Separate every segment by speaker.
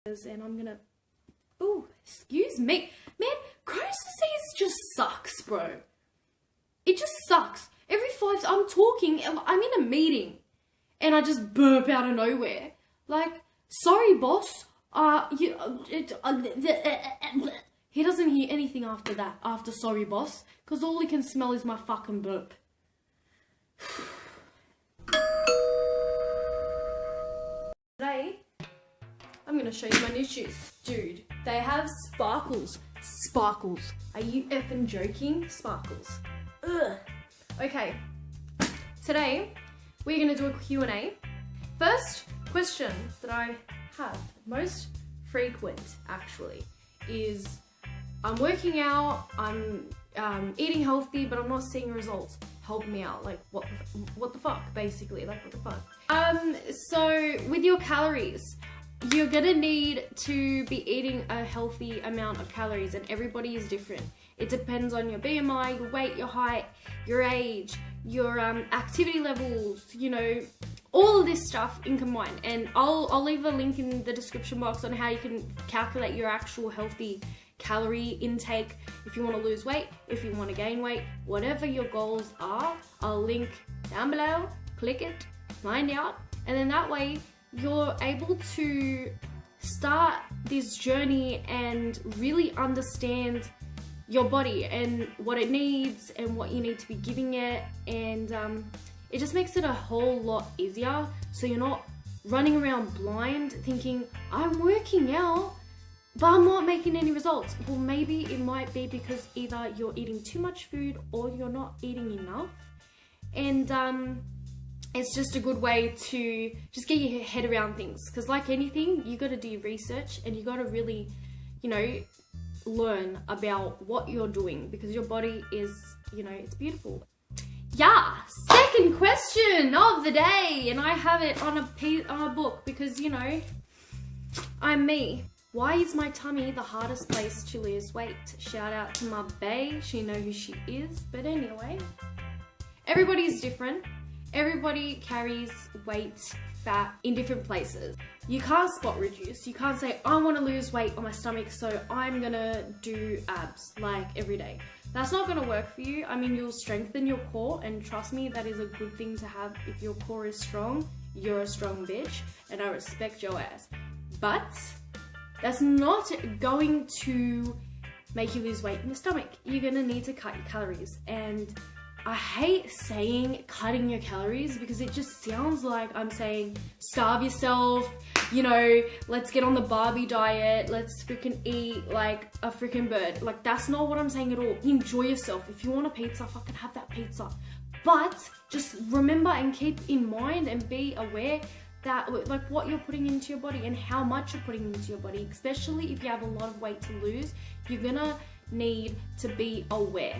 Speaker 1: And I'm gonna, ooh, excuse me. Man, Crohn's disease just sucks, bro. It just sucks. Every 5, I'm talking, I'm in a meeting, and I just burp out of nowhere. Like, sorry, boss. He doesn't hear anything after that, after sorry, boss, because all he can smell is my fucking burp. Today, I'm gonna show you my new shoes. Dude, they have sparkles. Sparkles. Are you effing joking? Sparkles. Ugh. Okay. Today, we're gonna do a Q&A. First question that I have, most frequent actually, is I'm working out, I'm eating healthy, but I'm not seeing results. Help me out. Like, what the fuck, basically. Like, what the fuck? So with your calories, you're gonna need to be eating a healthy amount of calories, and everybody is different. It depends on your BMI, your weight, your height, your age, your activity levels, you know, all of this stuff in combined. And I'll leave a link in the description box on how you can calculate your actual healthy calorie intake if you want to lose weight, if you want to gain weight, whatever your goals are. I'll link down below, click it, find out, and then that way you're able to start this journey and really understand your body and what it needs and what you need to be giving it, and it just makes it a whole lot easier, so you're not running around blind thinking, I'm working out but I'm not making any results. Well, maybe it might be because either you're eating too much food or you're not eating enough, and it's just a good way to just get your head around things, because like anything, you got to do research and you got to really, you know, learn about what you're doing, because your body is, you know, it's beautiful. Yeah, second question of the day, and I have it on a book because, you know, I'm me. Why is my tummy the hardest place to lose weight? Shout out to my bae, she know who she is. But anyway, everybody's different. Everybody carries weight, fat in different places. You can't spot reduce. You can't say, I want to lose weight on my stomach, so I'm gonna do abs like every day. That's not gonna work for you. I mean, you'll strengthen your core, and trust me, that is a good thing to have. If your core is strong, you're a strong bitch, and I respect your ass. But that's not going to make you lose weight in your stomach. You're gonna need to cut your calories. And I hate saying cutting your calories because it just sounds like I'm saying starve yourself, you know, let's get on the Barbie diet, let's freaking eat like a freaking bird. Like, that's not what I'm saying at all. Enjoy yourself. If you want a pizza, fucking have that pizza. But just remember and keep in mind and be aware that, like, what you're putting into your body and how much you're putting into your body, especially if you have a lot of weight to lose, you're gonna need to be aware.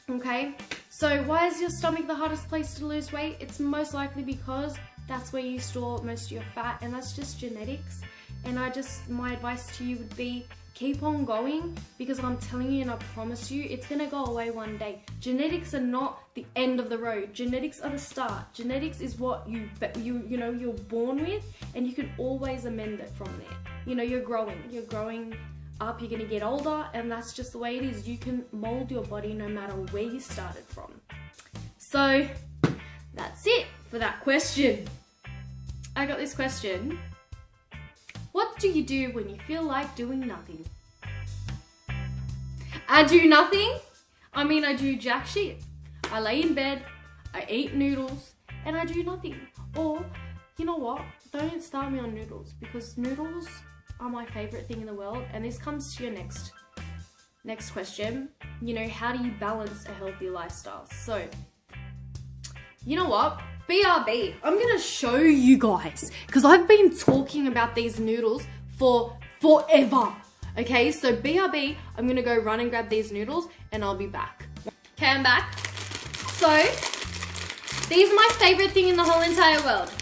Speaker 1: Okay, so why is your stomach the hardest place to lose weight? It's most likely because that's where you store most of your fat, and that's just genetics. And my advice to you would be, keep on going, because I'm telling you and I promise you, it's gonna go away one day. Genetics are not the end of the road. Genetics are the start. Genetics is what you know you're born with, and you can always amend it from there. You know, you're growing up, you're gonna get older, and that's just the way it is. You can mold your body no matter where you started from. So that's it for that question. I got this question. What do you do when you feel like doing nothing? I do nothing? I mean, I do jack shit. I lay in bed, I eat noodles, and I do nothing. Or, you know what? Don't start me on noodles, because noodles are my favorite thing in the world. And this comes to your next question. You know, how do you balance a healthy lifestyle? So, you know what? BRB, I'm gonna show you guys, because I've been talking about these noodles for forever. Okay, so BRB, I'm gonna go run and grab these noodles and I'll be back. Okay, I'm back. So, these are my favorite thing in the whole entire world.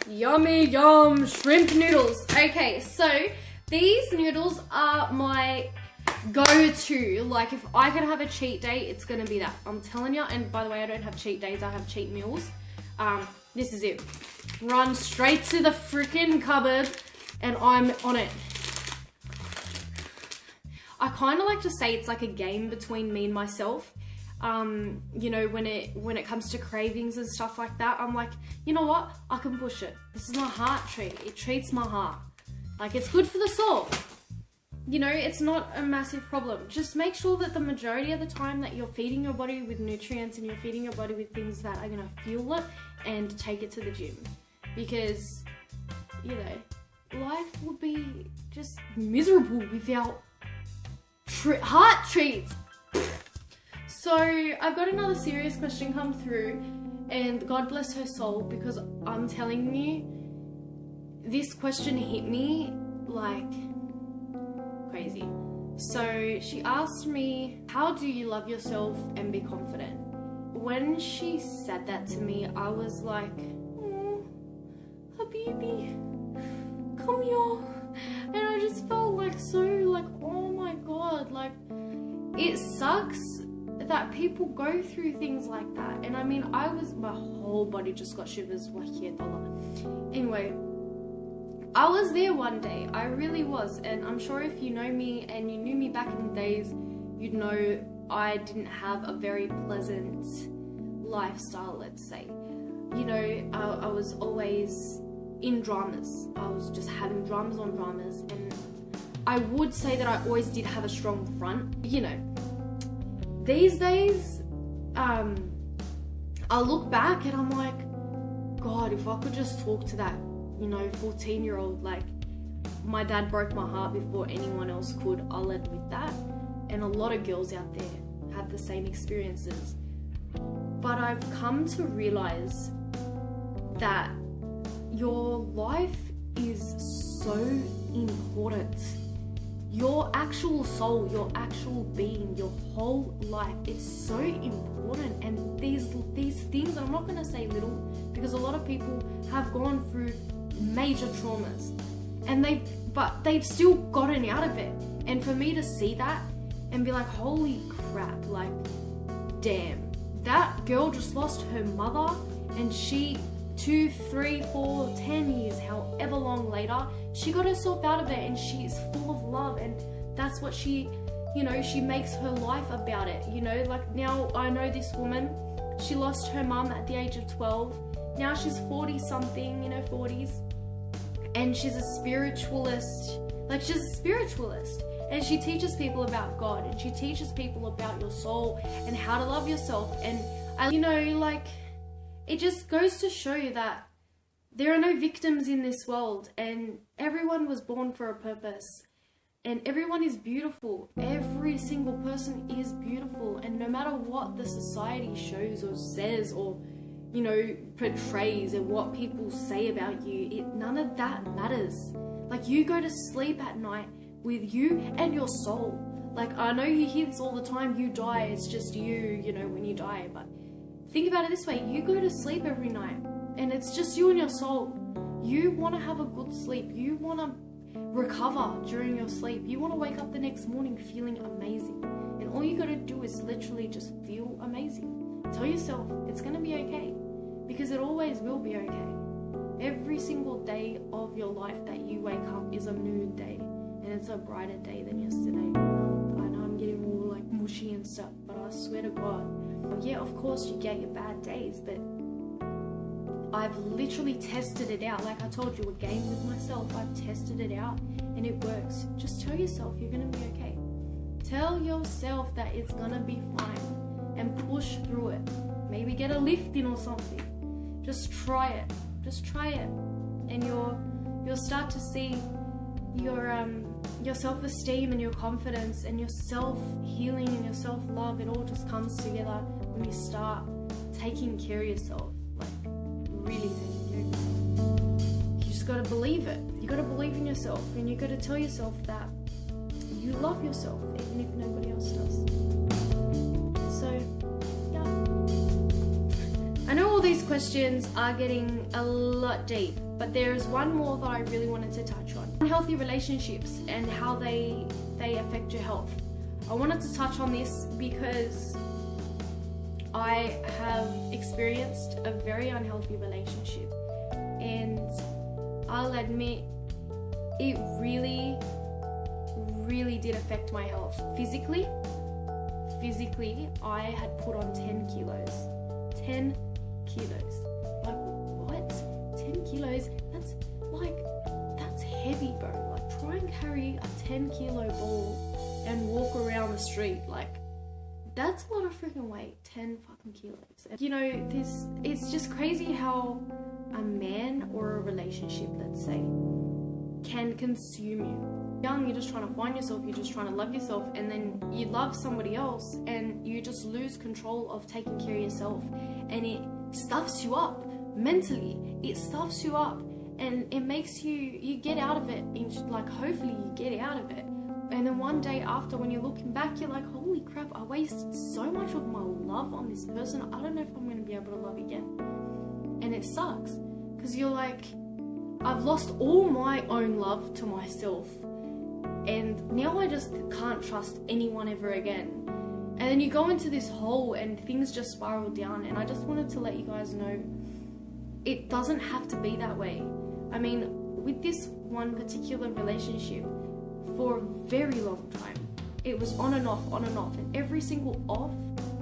Speaker 1: Yummy yum shrimp noodles. Okay, so these noodles are my go-to. Like, if I could have a cheat day, it's gonna be that. I'm telling you. And by the way, I don't have cheat days, I have cheat meals. This is it. Run straight to the freaking cupboard and I'm on it. I kind of like to say it's like a game between me and myself. You know, when it comes to cravings and stuff like that, I'm like, you know what? I can push it. This is my heart treat. It treats my heart. Like, it's good for the soul. You know, it's not a massive problem. Just make sure that the majority of the time that you're feeding your body with nutrients and you're feeding your body with things that are going to fuel it and take it to the gym. Because, you know, life would be just miserable without heart treats. So I've got another serious question come through, and God bless her soul, because I'm telling you, this question hit me like crazy. So she asked me, how do you love yourself and be confident? When she said that to me, I was like, oh, Habibi, come here. And I just felt like so like, oh my God, like, it sucks that people go through things like that. And I mean, my whole body just got shivers. Anyway, I was there one day. I really was. And I'm sure if you know me and you knew me back in the days, you'd know I didn't have a very pleasant lifestyle, let's say. You know, I was always in dramas. I was just having dramas on dramas. And I would say that I always did have a strong front. You know, these days, I look back and I'm like, God, if I could just talk to that, you know, 14-year-old, like, my dad broke my heart before anyone else could, I'll admit that. And a lot of girls out there have the same experiences. But I've come to realize that your life is so important. Your actual soul, your actual being, your whole life, it's so important. And these things, and I'm not going to say little, because a lot of people have gone through major traumas and they've still gotten out of it. And for me to see that and be like, holy crap, like, damn, that girl just lost her mother, and she 2, 3, 4, 10 years, however long later, she got herself out of it, and she is full of love, and that's what she, you know, she makes her life about it. You know, like, now I know this woman, she lost her mum at the age of 12. Now she's 40 something, in her 40s, and she's a spiritualist. Like, she's a spiritualist, and she teaches people about God, and she teaches people about your soul and how to love yourself. And you know, like, it just goes to show you that there are no victims in this world, and everyone was born for a purpose, and everyone is beautiful. Every single person is beautiful, and no matter what the society shows or says or, you know, portrays, and what people say about you, none of that matters. Like, you go to sleep at night with you and your soul. Like, I know you hear this all the time, you die, it's just you know, when you die, but think about it this way, you go to sleep every night and it's just you and your soul. You want to have a good sleep, you want to recover during your sleep, you want to wake up the next morning feeling amazing, and all you got to do is literally just feel amazing. Tell yourself it's going to be okay, because it always will be okay. Every single day of your life that you wake up is a new day, and it's a brighter day than yesterday. I know I'm getting all like mushy and stuff, but I swear to God, yeah, of course you get your bad days, but I've literally tested it out. Like I told you, a game with myself, I've tested it out and it works. Just tell yourself you're gonna be okay. Tell yourself that it's gonna be fine, and push through it. Maybe get a lift in or something. Just try it. Just try it, and you'll start to see your self-esteem and your confidence and your self-healing and your self-love. It all just comes together when you start taking care of yourself, like really taking care of yourself. You just gotta believe it. You gotta believe in yourself, and you gotta tell yourself that you love yourself, even if nobody else does. So, yeah. I know all these questions are getting a lot deep, but there's one more that I really wanted to touch on. Unhealthy relationships and how they affect your health. I wanted to touch on this because I have experienced a very unhealthy relationship, and I'll admit it really did affect my health. Physically, I had put on 10 kilos. 10 kilos. Like, what? 10 kilos? That's heavy, bro. Like, try and carry a 10 kilo ball and walk around the street. Like, that's a lot of freaking weight. 10 fucking kilos. And, you know, it's just crazy how a man or a relationship, let's say, can consume you. Young, you're just trying to find yourself, you're just trying to love yourself, and then you love somebody else and you just lose control of taking care of yourself, and it stuffs you up mentally. It stuffs you up, and it makes you get out of it. Like, hopefully you get out of it, and then one day after, when you're looking back, you're like, holy crap, I wasted so much of my love on this person. I don't know if I'm going to be able to love again. And it sucks, because you're like, I've lost all my own love to myself, and now I just can't trust anyone ever again. And then you go into this hole and things just spiral down, and I just wanted to let you guys know it doesn't have to be that way. I mean, with this one particular relationship, for a very long time, it was on and off, and every single off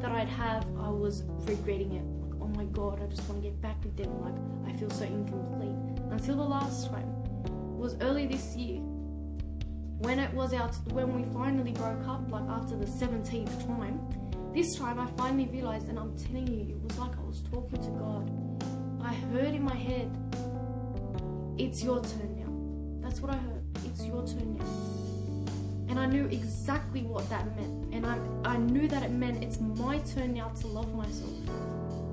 Speaker 1: that I'd have, I was regretting it. Like, oh my god, I just want to get back with them. Like, I feel so incomplete. Until the last time, it was early this year, when we finally broke up, like after the 17th time. This time I finally realized, and I'm telling you, it was like I was talking to God. I heard in my head, it's your turn now. That's what I heard. It's your turn now. And I knew exactly what that meant. And I knew that it meant it's my turn now to love myself.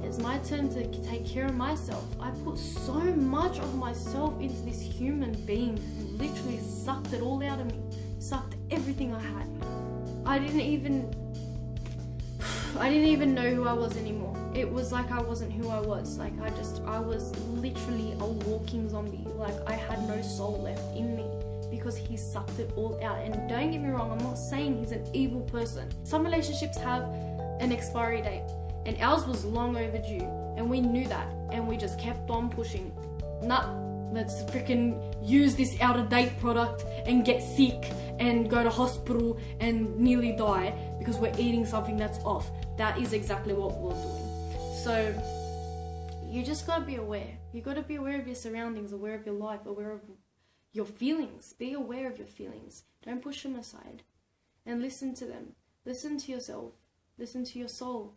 Speaker 1: It's my turn to take care of myself. I put so much of myself into this human being who literally sucked it all out of me. Sucked everything I had. I didn't even know who I was anymore. It was like I wasn't who I was. Like, I was literally a walking zombie. Like, I had no soul left in me, because he sucked it all out. And don't get me wrong, I'm not saying he's an evil person. Some relationships have an expiry date, and ours was long overdue, and we knew that, and we just kept on pushing. Let's freaking use this out-of-date product and get sick and go to hospital and nearly die because we're eating something that's off. That is exactly what we're doing. So you just gotta be aware. You gotta be aware of your surroundings, aware of your life, aware of your feelings. Be aware of your feelings. Don't push them aside, and listen to them. Listen to yourself. Listen to your soul.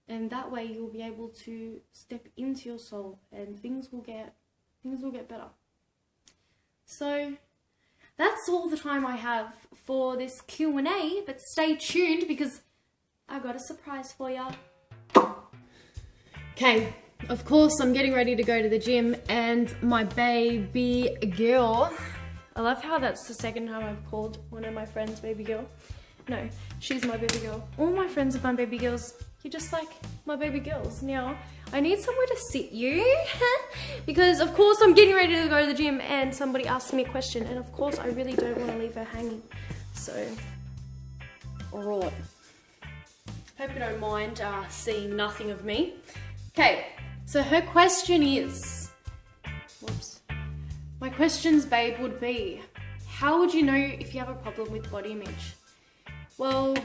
Speaker 1: And that way you'll be able to step into your soul, and things will get better. So that's all the time I have for this Q&A, but stay tuned because I got a surprise for ya. Okay, of course I'm getting ready to go to the gym, and my baby girl, I love how that's the second time I've called one of my friends baby girl. No, she's my baby girl. All my friends are my baby girls. You're just like my baby girls. Now, I need somewhere to sit you because of course I'm getting ready to go to the gym and somebody asked me a question, and of course I really don't want to leave her hanging. So, alright. Hope you don't mind seeing nothing of me. Okay, so her question is, my questions, babe, would be, how would you know if you have a problem with body image? Well,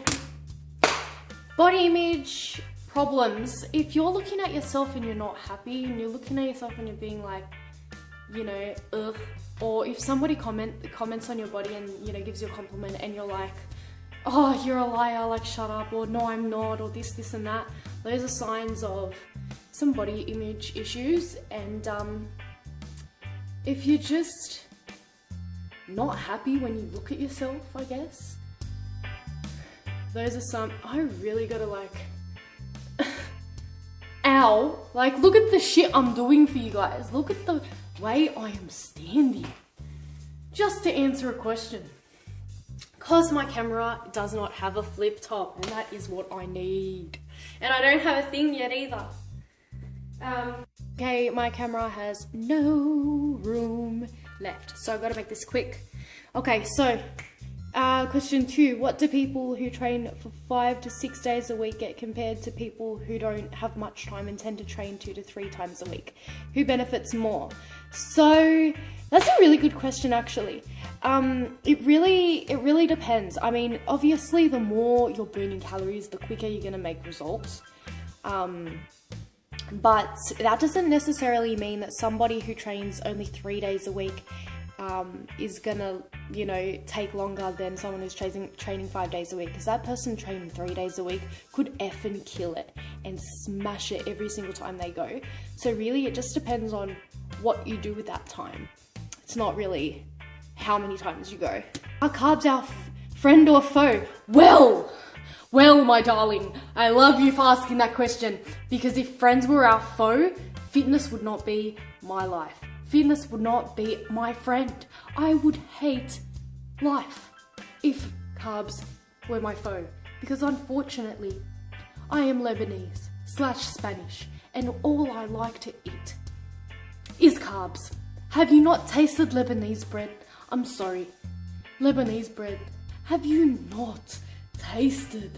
Speaker 1: body image problems, if you're looking at yourself and you're not happy, and you're looking at yourself and you're being like, you know, ugh, or if somebody comments on your body and, you know, gives you a compliment and you're like, oh, you're a liar, like shut up, or no, I'm not, or this and that, those are signs of some body image issues. And if you're just not happy when you look at yourself, I guess, those are some, I really gotta like, ow, like look at the shit I'm doing for you guys. Look at the way I am standing. Just to answer a question. Cause my camera does not have a flip top, and that is what I need. And I don't have a thing yet either. Okay, my camera has no room left, so I gotta make this quick. Okay, so Question 2. What do people who train for 5 to 6 days a week get compared to people who don't have much time and tend to train 2 to 3 times a week? Who benefits more? So that's a really good question, actually. It really depends. I mean, obviously, the more you're burning calories, the quicker you're going to make results. But that doesn't necessarily mean that somebody who trains only 3 days a week is gonna, take longer than someone who's training 5 days a week. Because that person training 3 days a week could effing kill it and smash it every single time they go. So really, it just depends on what you do with that time. It's not really how many times you go. Are carbs our friend or foe? Well, my darling, I love you for asking that question, because if friends were our foe, fitness would not be my life. Fitness would not be my friend. I would hate life if carbs were my foe, because unfortunately, I am Lebanese/Spanish, and all I like to eat is carbs. Have you not tasted Lebanese bread? I'm sorry, Lebanese bread. Have you not tasted,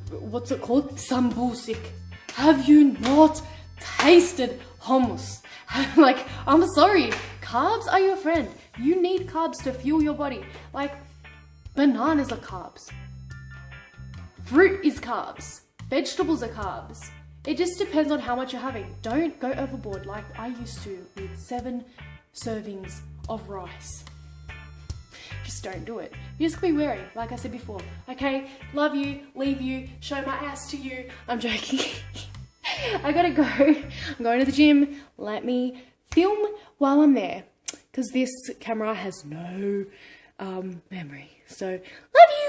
Speaker 1: what's it called? Sambusik. Have you not tasted hummus? Like, I'm sorry, carbs are your friend. You need carbs to fuel your body. Like, bananas are carbs. Fruit is carbs. Vegetables are carbs. It just depends on how much you're having. Don't go overboard like I used to with 7 servings of rice. Just don't do it. You just be wary, like I said before. Okay, love you, leave you, show my ass to you. I'm joking. I gotta go. I'm going to the gym. Let me film while I'm there, because this camera has no memory. So, love you.